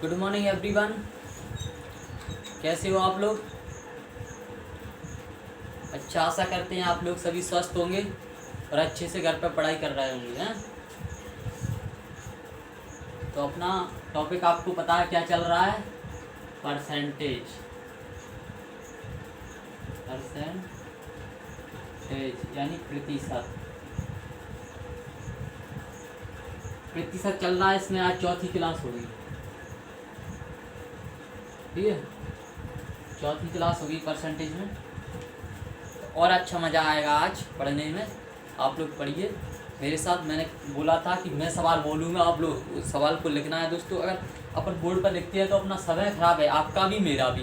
Good morning everyone. कैसे हो आप लोग? अच्छा, आशा करते हैं आप लोग सभी स्वस्थ होंगे और अच्छे से घर पर पढ़ाई कर रहे होंगे हैं। तो अपना टॉपिक आपको पता है क्या चल रहा है? परसेंटेज यानी प्रतिशत। प्रतिशत चल रहा है, इसमें आज चौथी क्लास होगी। ठीक है, चौथी क्लास होगी परसेंटेज में। और अच्छा मज़ा आएगा आज पढ़ने में। आप लोग पढ़िए मेरे साथ। मैंने बोला था कि मैं सवाल बोलूँगा, आप लोग उस सवाल को लिखना है। दोस्तों, अगर अपन बोर्ड पर लिखते हैं तो अपना समय खराब है, आपका भी मेरा भी,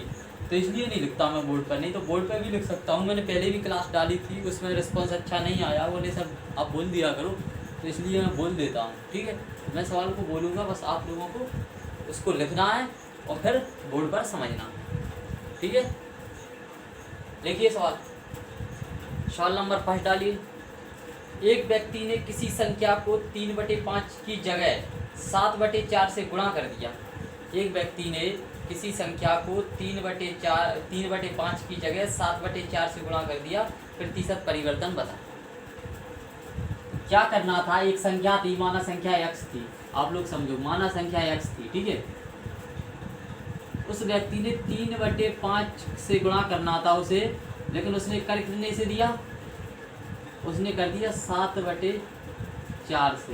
तो इसलिए नहीं लिखता मैं बोर्ड पर। नहीं तो बोर्ड पर भी लिख सकता हूँ। मैंने पहले भी क्लास डाली थी, उसमें रिस्पॉन्स अच्छा नहीं आया। बोले सर आप बोल दिया करो, तो इसलिए मैं बोल देता हूँ। ठीक है, मैं सवाल को बोलूँगा, बस आप लोगों को उसको लिखना है और फिर बोर्ड पर समझना। ठीक है, देखिए सवाल नंबर 5 डालिए। एक व्यक्ति ने किसी संख्या को 3/5 की जगह 7/4 से गुणा कर दिया। एक व्यक्ति ने किसी संख्या को 3/5 की जगह 7/4 से गुणा कर दिया। प्रतिशत परिवर्तन बता। क्या करना था? एक संख्या थी, माना संख्या x थी। आप लोग समझो, माना संख्या x थी। ठीक है, उस व्यक्ति ने 3/5 से गुणा करना था उसे, लेकिन उसने कर कितने से दिया? उसने कर दिया 7/4 से।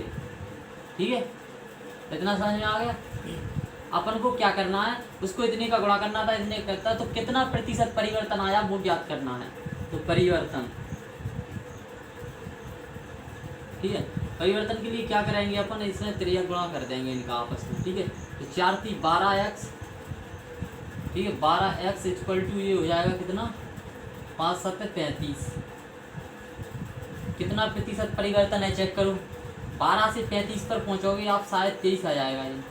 ठीक है, इतना समझ में आ गया? अपन को क्या करना है? उसको इतने का गुणा करना था, इतने करता, तो कितना प्रतिशत परिवर्तन आया वो ज्ञात करना है। तो परिवर्तन, ठीक है, परिवर्तन के लिए क्या करेंगे अपन? इसमें 3 गुणा कर देंगे इनका आपस में। ठीक है, तो 4 × 3 = 12x। ठीक है, 12x = ये हो जाएगा कितना? 5 × 7 = 35। कितना प्रतिशत परिवर्तन है चेक करो। 12 से 35 पर पहुंचोगे आप, शायद 23 आ जाएगा। ये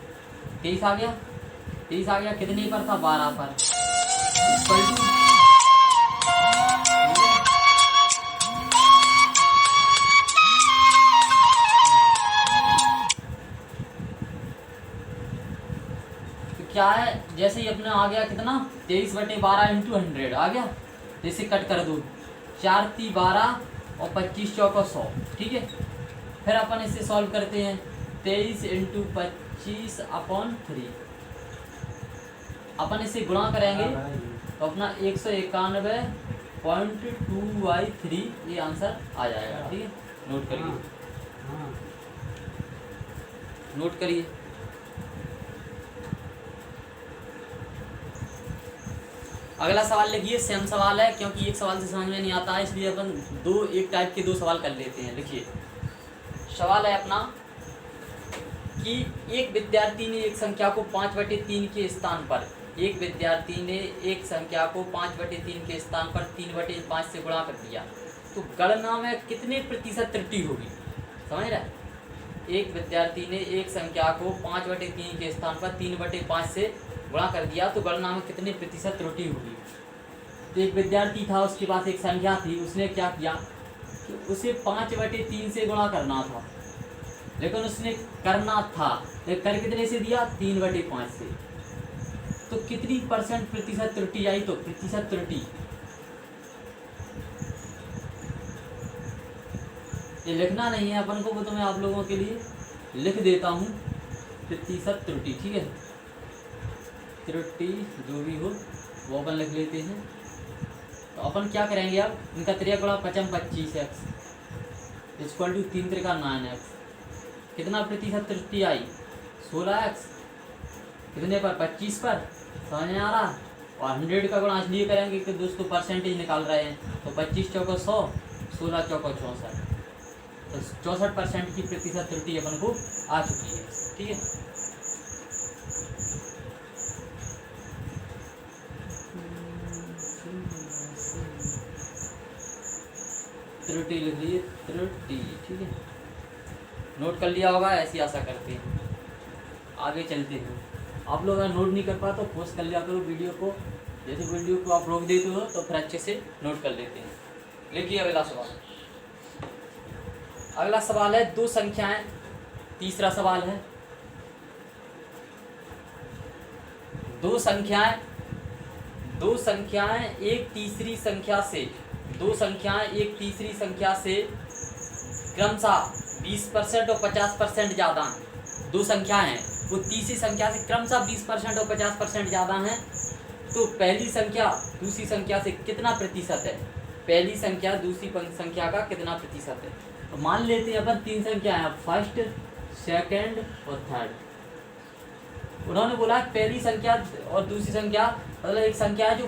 23 आ गया। 23 आ गया, कितने पर था? 12 पर। तो क्या है, जैसे ही अपने आ गया कितना? 23/12 × 100 आ गया। जैसे कट कर दो, 4 × 3 = 12 और 25 × 4 = 100। ठीक है, फिर अपन इसे सॉल्व करते हैं। 23 × 25/3 अपन इसे गुणा करेंगे तो अपना 191.2/3 ये आंसर आ जाएगा। ठीक है, नोट करिए, नोट करिए। अगला सवाल लिखिए। सेम सवाल है, क्योंकि एक सवाल से समझ में नहीं आता है, इसलिए अपन एक टाइप के 2 सवाल कर लेते हैं। लिखिए, सवाल है अपना कि एक विद्यार्थी ने एक संख्या को 5/3 के स्थान पर, एक विद्यार्थी ने एक संख्या को 5/3 के स्थान पर 3/5 से गुणा कर दिया, तो गणना में कितने प्रतिशत त्रुटि होगी? समझ रहे हैं? एक विद्यार्थी ने एक संख्या को 5/3 के स्थान पर 3/5 से गुणा कर दिया, तो गणना में कितने प्रतिशत त्रुटि होगी? तो एक विद्यार्थी था, उसके पास एक संख्या थी, उसने क्या किया कि उसे 5/3 से गुणा करना था, लेकिन उसने करना था, लेकिन कर कितने से दिया? 3/5 से। तो कितनी प्रतिशत त्रुटि आई? तो प्रतिशत त्रुटि ये लिखना नहीं है अपन को, वो तो मैं आप लोगों के लिए लिख देता हूँ। प्रतिशत त्रुटि, ठीक है, त्रुटि जो भी हो वो अपन लिख लेते हैं। तो अपन क्या करेंगे अब? इनका 3 × 5 = 25x = 3 × 9x। कितना प्रतिशत त्रुटि आई? 16x। कितने पर? 25 पर। समझ में आ रहा? और 100 का गुणा इसलिए करेंगे कि दोस्तों परसेंटेज निकाल रहे हैं, तो 25 × 4 = 100, 16 × 4 = 64। तो 64% की प्रतिशत त्रुटि अपन को आ चुकी है। ठीक है, त्रुटि लिख लीजिए, त्रुटि। ठीक है, नोट कर लिया होगा, ऐसी आशा करते हैं। आगे चलते हैं। आप लोग अगर नोट नहीं कर पाए तो पोस्ट कर लिया करो वीडियो को। जैसे वीडियो को आप रोक देते हो तो फिर अच्छे से नोट कर लेते हैं। लिखिए अगला सवाल। अगला सवाल है 2 संख्याएं। तीसरा सवाल है दो संख्याएं एक तीसरी संख्या से क्रमशः 20% और 50% ज़्यादा हैं। दो संख्याएं हैं, वो तीसरी संख्या से क्रमशः 20% और 50% ज़्यादा हैं, तो पहली संख्या दूसरी संख्या से कितना प्रतिशत है? पहली संख्या दूसरी संख्या का कितना प्रतिशत है? तो मान लेते हैं अपन तीन संख्या है, फर्स्ट, सेकंड और थर्ड। उन्होंने बोला पहली संख्या और दूसरी संख्या, मतलब एक संख्या है जो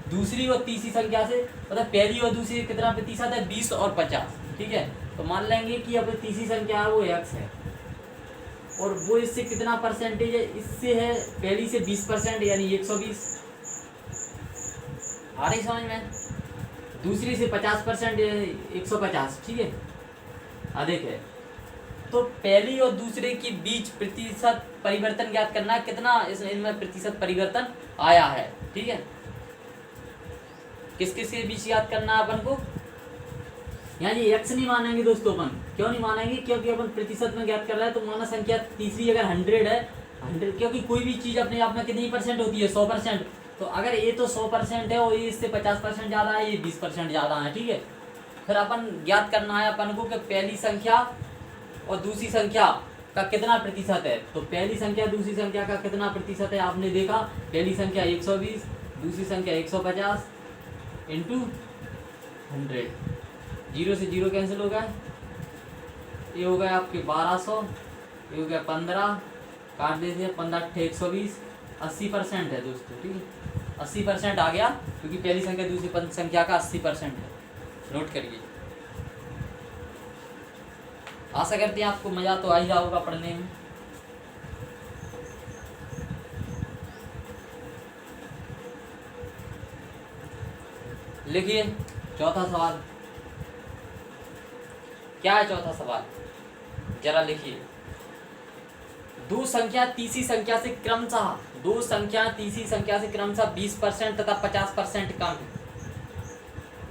दूसरी और तीसरी संख्या से, मतलब पहली और दूसरी कितना प्रतिशत है? 20 और 50। ठीक है, तो मान लेंगे कि अपनी तीसरी संख्या है वो x है, और वो इससे कितना परसेंटेज है? इससे है पहली से 20%, यानी 120। आ रही समझ में? दूसरी से 50%, 150। ठीक है, अधिक है। तो पहली और दूसरे के बीच प्रतिशत परिवर्तन ज्ञात करना है, कितना इनमें प्रतिशत परिवर्तन आया है। ठीक है, किस किस के बीच याद करना है अपन को? यानी x नहीं मानेंगे दोस्तों अपन। क्यों नहीं मानेंगे? क्योंकि अपन प्रतिशत में ज्ञात कर रहे हैं। तो माना संख्या तीसरी अगर 100 है, 100, क्योंकि कोई भी चीज़ अपने आप में कितनी परसेंट होती है? 100%। तो अगर ये तो 100% है और ये इससे 50% ज़्यादा है, ये 20% ज़्यादा है। ठीक है, फिर अपन ज्ञात करना है अपन को कि पहली संख्या और दूसरी संख्या का कितना प्रतिशत है। तो पहली संख्या दूसरी संख्या का कितना प्रतिशत है? आपने देखा, पहली संख्या 120, दूसरी संख्या 150 इंटू 100। 0 से 0 कैंसिल हो गया, ये हो गया आपके 1200, ये हो गया 15, काट देते हैं 15 × 120, 80% है दोस्तों। ठीक है, 80% आ गया, क्योंकि पहली संख्या दूसरी संख्या का 80% है। नोट करिए। आशा करते हैं आपको मज़ा तो आ ही रहा होगा पढ़ने में। लिखिए चौथा सवाल। क्या है चौथा सवाल? जरा लिखिए। दो संख्या तीसरी संख्या से क्रमशः 20% तथा 50% कम है।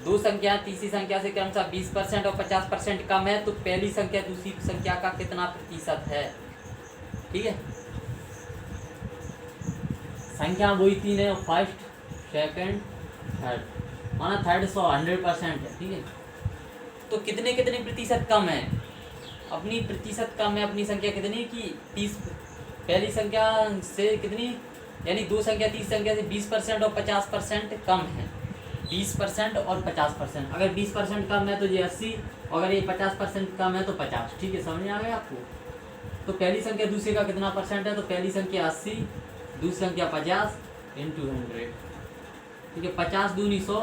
दो संख्या तीसरी संख्या से क्रमशः 20% और 50% कम है, तो पहली संख्या दूसरी संख्या का कितना प्रतिशत है? ठीक है, संख्या वही तीन है, फर्स्ट, सेकंड, थर्ड। माना थर्ड 100% है। ठीक है, तो कितने कितने प्रतिशत कम है? अपनी प्रतिशत कम है, अपनी संख्या कितनी की 30, पहली संख्या से कितनी, यानी दो संख्या तीसरी संख्या से 20% और 50% कम है। 20% और 50%। अगर 20% कम है तो ये 80, अगर ये 50% कम है तो 50। ठीक है, समझ में आ गया आपको? तो पहली संख्या दूसरे का कितना परसेंट है? तो पहली संख्या 80, दूसरी संख्या 50 इंटू 100। ठीक है, 50 दूनी 100,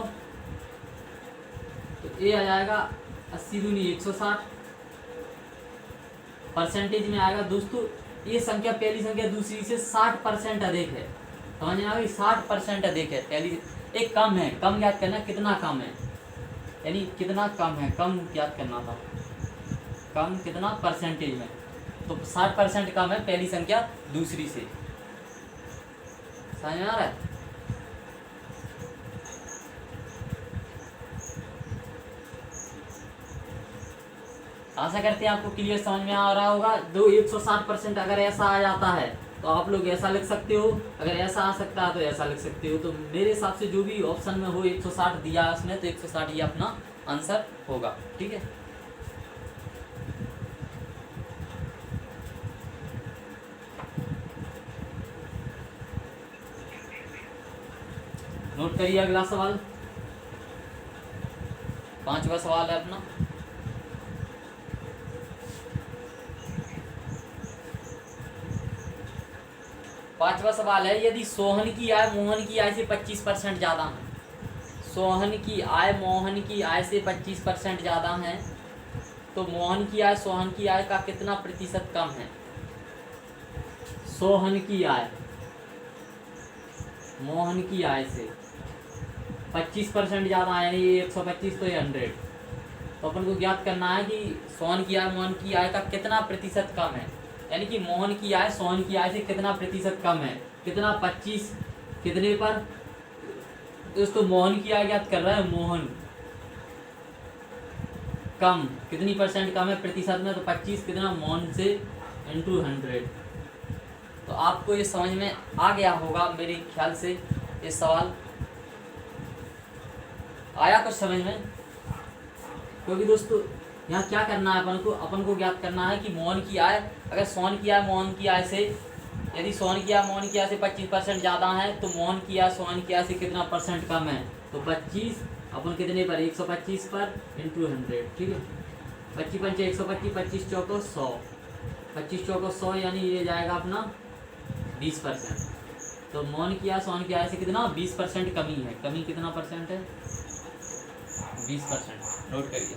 तो ये आ जाएगा 80 दूनी 160। परसेंटेज में आएगा दोस्तों, ये संख्या पहली संख्या दूसरी से 60% अधिक है। समझ में आ गई? 60% अधिक है। पहली एक कम है, कम याद करना, कितना कम है, यानी कितना कम है, कम याद करना था। कम कितना परसेंटेज में? तो 60% कम है पहली संख्या दूसरी से। समझ में आ रहा है? आशा करते हैं आपको क्लियर समझ में आ रहा होगा। 160% अगर ऐसा आ जाता है तो आप लोग ऐसा लिख सकते हो, अगर ऐसा आ सकता है तो ऐसा लिख सकते हो। तो मेरे हिसाब से जो भी ऑप्शन में हो 160 दिया है उसने, तो 160 ये अपना आंसर होगा। ठीक है, नोट करिए अगला सवाल। 5वां सवाल है अपना। पांचवा सवाल है, यदि सोहन की आय मोहन की आय से 25% ज़्यादा है, सोहन की आय मोहन की आय से 25% ज़्यादा है, तो मोहन की आय सोहन की आय का कितना प्रतिशत कम है? सोहन की आय मोहन की आय से 25% ज़्यादा है, यानी ये 125 तो ये 100। तो अपन को ज्ञात करना है कि सोहन की आय मोहन की आय का कितना प्रतिशत कम है, यानी कि मोहन की आय सोहन की आय से कितना प्रतिशत कम है। कितना? 25 कितने पर दोस्तों? मोहन की आय ज्ञात कर रहा है, मोहन कम कितनी परसेंट कम है प्रतिशत में? तो 25 कितना मोहन से इंटू 100। तो आपको ये समझ में आ गया होगा मेरे ख्याल से। ये सवाल आया कुछ समझ में? क्योंकि दोस्तों यहाँ क्या करना है अपन को ज्ञात करना है कि मोहन की आय, अगर सोहन की आय मोहन की आय से, यदि सोहन की आय मोहन की आय से 25% ज़्यादा है तो मोहन की आय सोहन की आय से कितना परसेंट कम है। तो 25 अपन कितने पर, 125 पर इंटू 100, ठीक है। 25 पंचे 125, 25 चौको 100, 25 चौको 100 यानी ये जाएगा अपना 20%। तो मोहन की आय सोहन की आय से कितना 20% कमी है। कमी कितना परसेंट है? 20%। नोट करिए।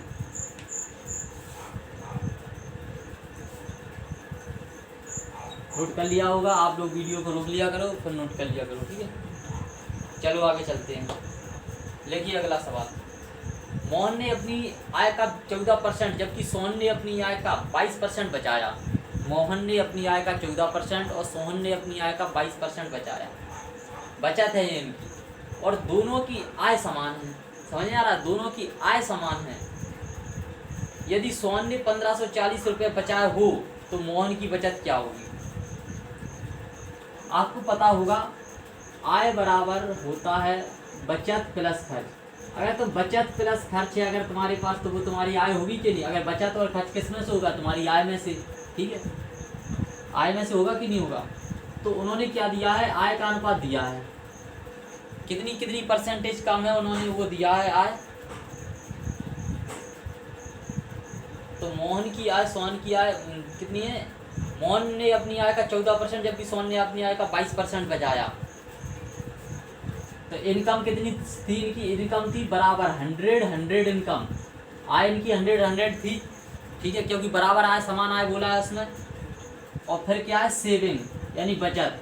नोट कर लिया होगा आप लोग, वीडियो को रोक लिया करो फिर नोट कर लिया करो, ठीक है। चलो आगे चलते हैं। लिखिए अगला सवाल। मोहन ने अपनी आय का 14% जबकि सोहन ने अपनी आय का 22% बचाया। मोहन ने अपनी आय का 14% और सोहन ने अपनी आय का 22% बचाया। बचत है ये इनकी, और दोनों की आय समान है। समझ में आ रहा है? दोनों की आय समान है। यदि सोहन ने 1540 रुपये बचाए हो तो मोहन की बचत क्या होगी? आपको पता होगा आय बराबर होता है बचत प्लस खर्च। अगर तो बचत प्लस खर्च है अगर तुम्हारे पास, तो वो तुम्हारी आय होगी कि नहीं? अगर बचत और खर्च किस में से होगा? तुम्हारी आय में से, ठीक है। आय में से होगा कि नहीं होगा? तो उन्होंने क्या दिया है? आय का अनुपात दिया है। कितनी परसेंटेज कम है उन्होंने वो दिया है आय। तो मोहन की आय सोहन की आय कितनी है? मोहन ने अपनी आय का 14% जबकि सोहन ने अपनी आय का 22% बचाया। तो इनकम कितनी थी इनकी? इनकम थी बराबर 100 इनकम। आय इनकी 100 थी, ठीक है, क्योंकि बराबर आय समान आय बोला है उसमें। और फिर क्या है? सेविंग यानी बचत।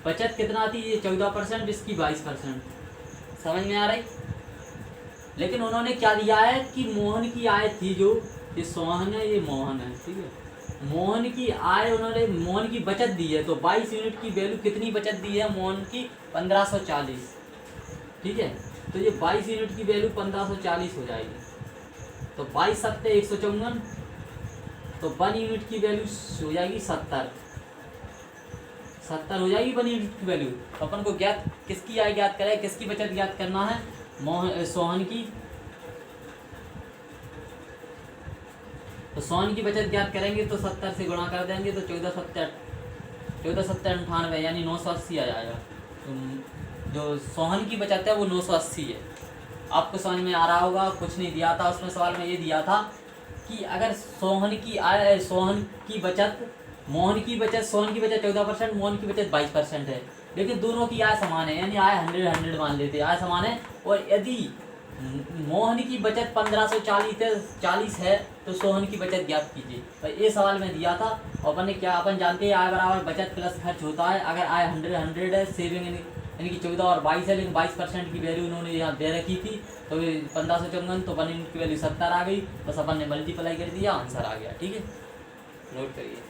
बचत कितना थी? ये 14%, इसकी 22%। समझ में आ रही? लेकिन उन्होंने क्या दिया है कि मोहन की आय थी जो, ये सोहन है ये मोहन है, ठीक है। मोहन की आय उन्होंने मोहन की बचत दी है, तो 22 यूनिट की वैल्यू कितनी बचत दी है मोहन की? 1540, ठीक है। तो ये 22 यूनिट की वैल्यू 1540 हो जाएगी। तो 22 सत्ते 154, तो 1 यूनिट की वैल्यू हो जाएगी 70 हो जाएगी 1 यूनिट की वैल्यू। तो अपन को ज्ञात किसकी आय ज्ञात करें, किसकी बचत ज्ञात करना है? सोहन की। तो सोहन की बचत ज्ञात करेंगे तो 70 से गुणा कर देंगे तो 14 सत्तर 98 यानी 980 आ जाएगा। तो जो सोहन की बचत है वो 980 है। आपको समझ में आ रहा होगा। कुछ नहीं दिया था उसमें, सवाल में ये दिया था कि अगर सोहन की आय, सोहन की बचत, मोहन की बचत, सोहन की बचत 14%, मोहन की बचत 22% है, लेकिन दोनों की आय समान है, यानी आय 100 मान लेते हैं, आय समान है। और यदि मोहन की बचत 1540 है तो सोहन की बचत ज्ञात कीजिए। तो ये सवाल में दिया था। अपन ने क्या, अपन जानते हैं आय बराबर बचत प्लस खर्च होता है। अगर आय 100 है, सेविंग यानी कि 14 और 22 है, लेकिन 22% की वैल्यू उन्होंने यहाँ दे रखी थी, तो 1554, तो 1 यूनिट की वैल्यू 70 आ गई। बस अपन ने मल्टीप्लाई कर दिया, आंसर आ गया, ठीक है। नोट करिए।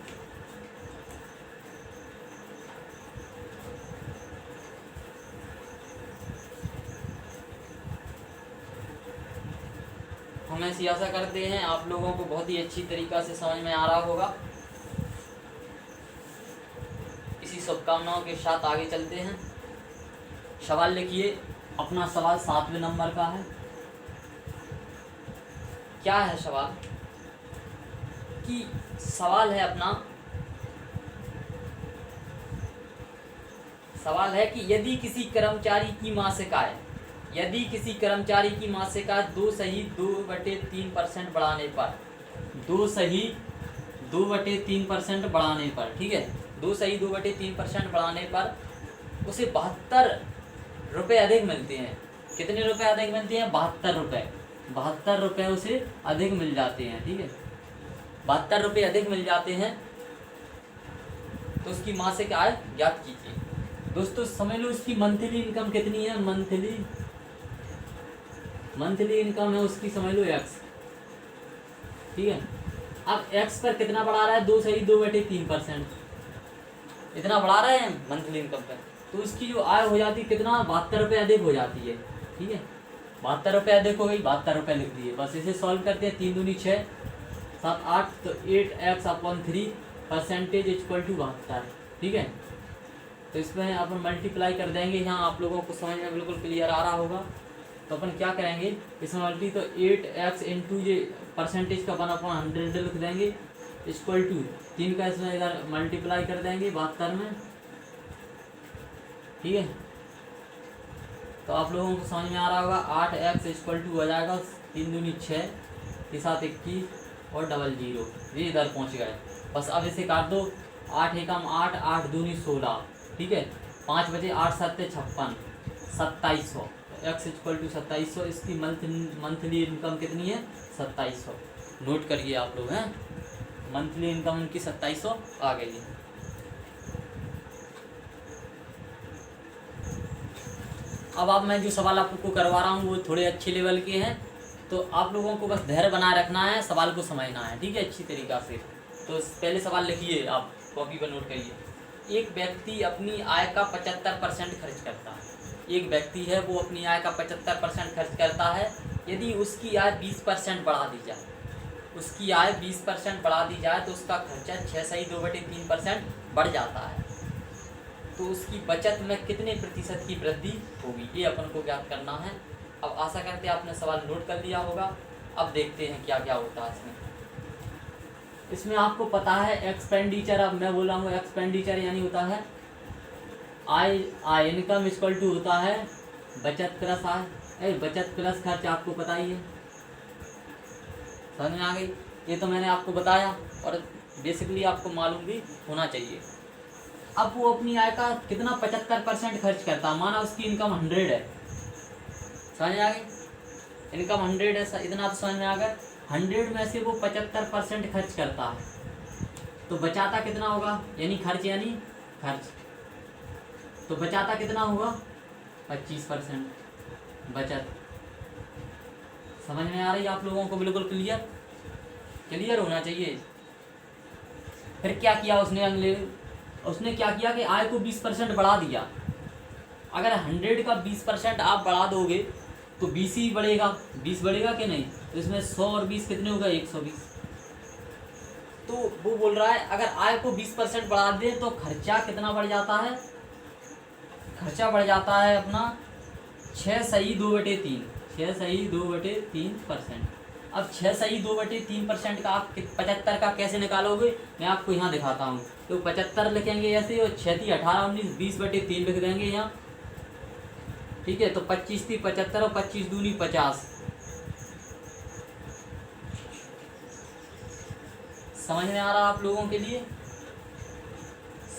हम ऐसी आशा करते हैं आप लोगों को बहुत ही अच्छी तरीक़ा से समझ में आ रहा होगा। इसी शुभकामनाओं के साथ आगे चलते हैं। सवाल लिखिए। अपना सवाल 7वें नंबर का है। क्या है सवाल? कि सवाल है अपना, सवाल है कि यदि किसी कर्मचारी की मासिक आय, यदि किसी कर्मचारी की मासिक आय 2/3% बढ़ाने पर, 2/3% बढ़ाने पर, ठीक है, 2/3% बढ़ाने पर उसे 72 रुपये अधिक मिलते हैं। कितने रुपए अधिक मिलते हैं? 72 रुपये। 72 रुपये उसे अधिक मिल जाते हैं, ठीक है। 72 रुपये अधिक मिल जाते हैं तो उसकी मासिक आय ज्ञात कीजिए। दोस्तों समझ लो उसकी मंथली इनकम कितनी है। मंथली इनकम है उसकी, समझ लो x, ठीक है। अब x पर कितना बढ़ा रहा है? 2/3%, इतना बढ़ा रहे हैं मंथली इनकम पर, तो उसकी जो आय हो जाती है कितना? 72 रुपये अधिक हो जाती है, ठीक है। 72 रुपये अधिक हो गई, 72 रुपये लिख दिए। बस इसे सॉल्व करते हैं। 3 दूनी 6, 7 8, तो 8x/3 % = 72। ठीक है। तो इसमें अपन मल्टीप्लाई कर देंगे, यहाँ आप लोगों को समझ में बिल्कुल क्लियर आ रहा होगा। तो अपन क्या करेंगे, इसमें मल्टी तो 8x इंटू ये परसेंटेज का 1/100 लिख देंगे इक्वल टू 3 का इसमें इधर मल्टीप्लाई कर देंगे 72 में, ठीक है। तो आप लोगों को समझ में आ रहा होगा 8x इक्वल टू हो जाएगा 3 दूनी 6 के साथ 21 और 00, ये इधर पहुंच गए। बस अब इसे काट दो, 8 एकम 8, 8 दूनी 16, ठीक है। 5 बजे 8 7 56, 2700, एक्स इक्वल टू 2700। इसकी मंथली इनकम कितनी है, 2700। नोट करिए आप लोग हैं, मंथली इनकम उनकी 2700 आ गई है। अब मैं जो सवाल आपको करवा रहा हूँ वो थोड़े अच्छे लेवल के हैं, तो आप लोगों को बस धैर्य बनाए रखना है, सवाल को समझना है, ठीक है, अच्छी तरीक़ा से। तो पहले सवाल लिखिए, आप कॉपी पर नोट करिए। एक व्यक्ति अपनी आय का 75% खर्च करता है। एक व्यक्ति है वो अपनी आय का 75% खर्च करता है। यदि उसकी आय 20% बढ़ा दी जाए, उसकी आय 20% बढ़ा दी जाए तो उसका खर्चा 6/2/3% बढ़ जाता है। तो उसकी बचत में कितने प्रतिशत की वृद्धि होगी, ये अपन को ज्ञात करना है। अब आशा करते हैं आपने सवाल नोट कर लिया होगा। अब देखते हैं क्या क्या होता है इसमें आपको पता है एक्सपेंडिचर। अब मैं बोल रहा हूँ एक्सपेंडिचर यानी होता है आय इनकम इक्वल टू होता है बचत प्लस आय, बचत प्लस खर्च, आपको पता ही है, समझ में आ गई। ये तो मैंने आपको बताया और बेसिकली आपको मालूम भी होना चाहिए। अब वो अपनी आय का कितना 75% खर्च करता है, माना उसकी इनकम 100 है, समझ में आ गई, इनकम 100 है, इतना तो समझ में आ गया। 100 में से वो 75% खर्च करता है, तो बचाता कितना होगा, यानी खर्च, तो बचाता कितना होगा 25% बचत। समझ में आ रही है आप लोगों को, बिल्कुल क्लियर होना चाहिए। फिर क्या किया उसने क्या किया कि आय को 20% बढ़ा दिया। अगर 100 का 20% आप बढ़ा दोगे तो 20 ही बढ़ेगा, 20 बढ़ेगा कि नहीं। तो इसमें 100 और 20 कितने होगा, 120। तो वो बोल रहा है अगर आय को 20% बढ़ा दे तो खर्चा कितना बढ़ जाता है, खर्चा बढ़ जाता है अपना 6/2/3, 6/2/3%। अब 6/2/3% का आप 75 का कैसे निकालोगे, मैं आपको यहाँ दिखाता हूँ। तो 75 लिखेंगे ऐसे और 6 × 18 19 20/3 लिख देंगे यहाँ, ठीक है। तो 25 × 3 = 75 और 25 दूनी 50। समझ में आ रहा आप लोगों के लिए,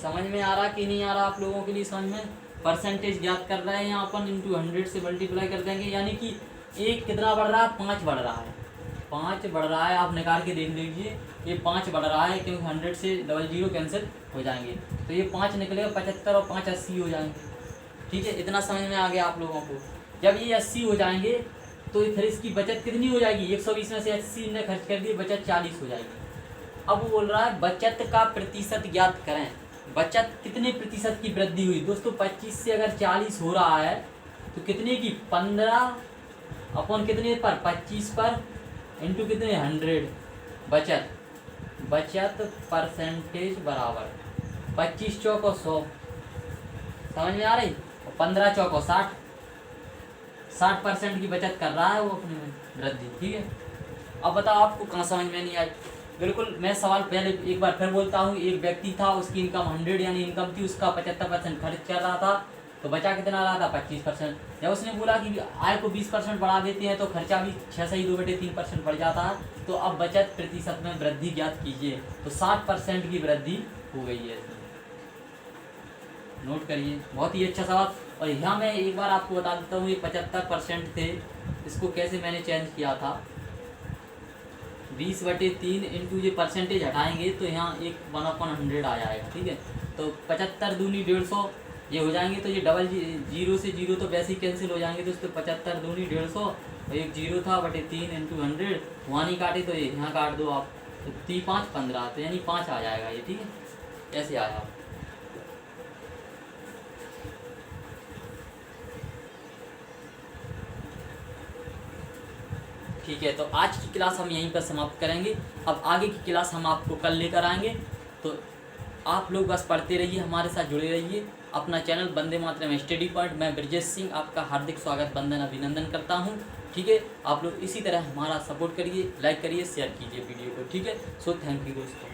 समझ में आ रहा कि नहीं आ रहा आप लोगों के लिए समझ में। परसेंटेज ज्ञात कर रहे हैं यहाँ अपन, इंटू 100 से मल्टीप्लाई कर देंगे, यानी कि एक कितना बढ़ रहा है, 5 बढ़ रहा है, 5 बढ़ रहा है। आप निकाल के देख लीजिए, ये 5 बढ़ रहा है क्योंकि 100 से 00 कैंसिल हो जाएंगे, तो ये 5 निकलेगा, 75 और 5 80 हो जाएंगे, ठीक है। इतना समझ में आ गया आप लोगों को। जब ये 80 हो जाएंगे तो फिर इसकी बचत कितनी हो जाएगी, 120 में से 80 ने खर्च कर दी, बचत 40 हो जाएगी। अब वो बोल रहा है बचत का प्रतिशत ज्ञात करें, बचत कितने प्रतिशत की वृद्धि हुई। दोस्तों 25 से अगर 40 हो रहा है तो कितने की, 15 अपॉन कितने पर, 25 पर, इंटू कितने 100। बचत परसेंटेज बराबर 25 चौको 100, समझ में आ रही, और 15 चौको 60, 60% की बचत कर रहा है वो अपनी वृद्धि, ठीक है। अब बताओ आपको कहाँ समझ में नहीं आई। बिल्कुल मैं सवाल पहले एक बार फिर बोलता हूँ। एक व्यक्ति था, उसकी इनकम 100 यानी इनकम थी, उसका 75% खर्च कर रहा था, तो बचा कितना रहा था, 25%। जब उसने बोला कि आय को 20% बढ़ा देते हैं तो खर्चा भी 6/2/3% बढ़ जाता है। तो अब बचत प्रतिशत में वृद्धि ज्ञात कीजिए, तो 60% की वृद्धि हो गई है। नोट करिए, बहुत ही अच्छा सवाल। और यहाँ मैं एक बार आपको बता देता हूँ, ये 75% थे, इसको कैसे मैंने चेंज किया था। 20/3 इंटू ये परसेंटेज हटाएंगे तो यहाँ एक 1/100 आ जाएगा, ठीक है। तो 75 दूनी 150 ये हो जाएंगे, तो ये डबल जीरो से जीरो तो वैसे ही कैंसिल हो जाएंगे। तो 75 दूनी 150 और एक जीरो था, 3 इंटू 100 वहाँ नहीं काटे तो ये यहाँ काट दो आप, तो 3 5 15, तो यानी 5 आ जाएगा ये, ठीक है। ऐसे आया, ठीक है। तो आज की क्लास हम यहीं पर समाप्त करेंगे। अब आगे की क्लास हम आपको कल लेकर आएंगे। तो आप लोग बस पढ़ते रहिए, हमारे साथ जुड़े रहिए। अपना channel Vande Mataram study point, मैं ब्रजेश सिंह आपका हार्दिक स्वागत, वंदन, अभिनंदन करता हूँ। ठीक है, आप लोग इसी तरह हमारा सपोर्ट करिए, लाइक करिए, शेयर कीजिए वीडियो को। ठीक है, सो थैंक यू दोस्तों।